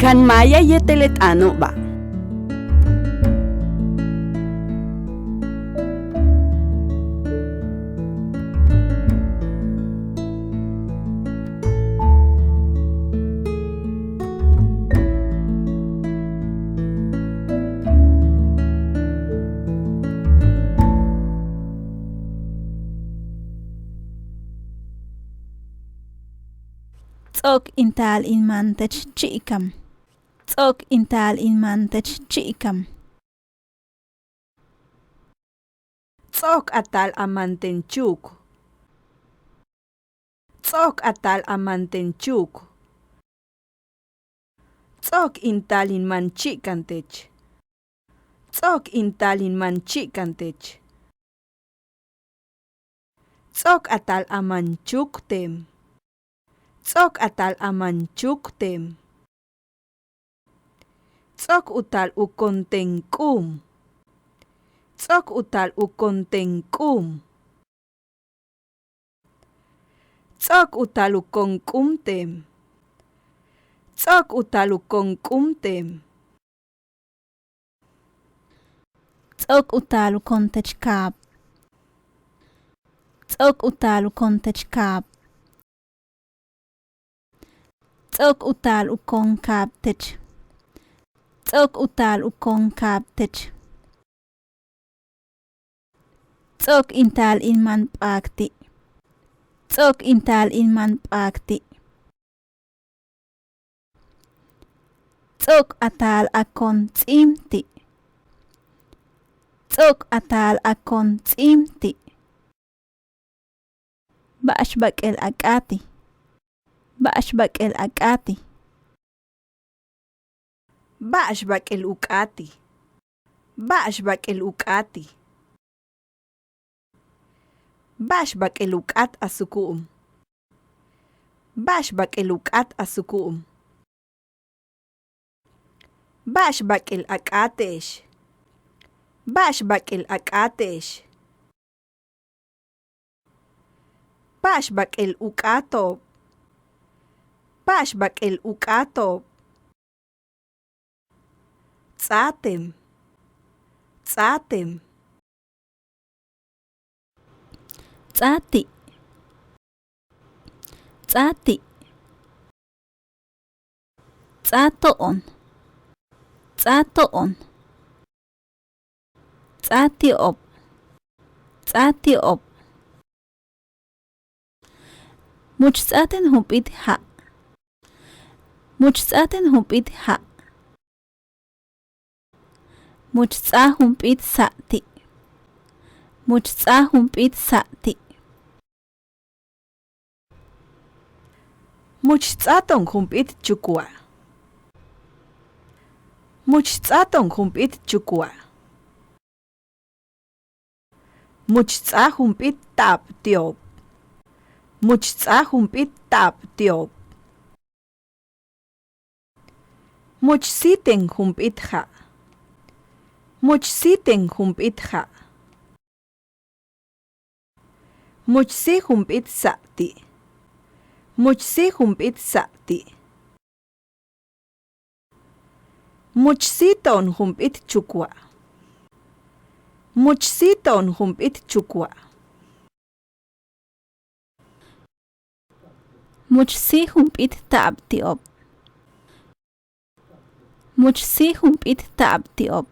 kan maaya yéetel ba. TS'o'ok taal mantech jícama. TS'o'ok taal mantech jícama. TS'o'ok taal amanten chúuk. TS'o'ok taal amanten chúuk. TS'o'ok taal manchikantech. TS'o'ok taal manchikantech. TS'o'ok taal amanchuktem. TS'o'ok taal amanchuktem. TS'o'ok taal ukontengkum. TS'o'ok taal ukontengkum. TS'o'ok taal ukongkumtem. TS'o'ok taal ukongkumtem. TS'o'ok taal ukontechkab. TS'o'ok taal ukontechkab. TS'o'ok taal ukonkabtech. TS'o'ok taal ukonkabtech. TS'o'ok taal manp'akti. TS'o'ok taal manp'akti. TS'o'ok taal akontz'imti. TS'o'ok taal akontz'imti. Ba'axb'ak'el ak'ati. Ba'axb'ak'el ak'ati. Ba'axb'ak'el uk'ati. Ba'axb'ak'el uk'ati. Ba'axb'ak'el uk'at asuku'um. Ba'axb'ak'el uk'at asuku'um. Ba'axb'ak'el ak'atex. Ba'axb'ak'el ak'atex. Ba'axb'ak'el uk'atob. Ba'axb'ak'el uk'atob. Tz'atem. Tz'atem. Tz'ati. Tz'ati. Tz'ato'on. Tz'ato'on. Tz'ati'ob. Tz'ati'ob. Muchtz'aten jump'it ja'. Muchtz'aten jump'it ja'. Muchtz'a jump'it sa'ti. Muchtz'a jump'it sa'ti. Muchtz'aton jump'it chukwa. Muchtz'aton jump'it chukwa. Muchtz'a jump'it ta'abtiob. Muchtz'a jump'it ta'abtiob. Muchsiten jump'it ja'. Muchsiten jump'it ja'. Muchsi jump'it sa'ti. Muchsi jump'it sa'ti. Muchsiton jump'it chukwa. Muchsiton jump'it chukwa. Muchsi jump'it ta'abtiob. Muchsi jump'it ta'abtiob.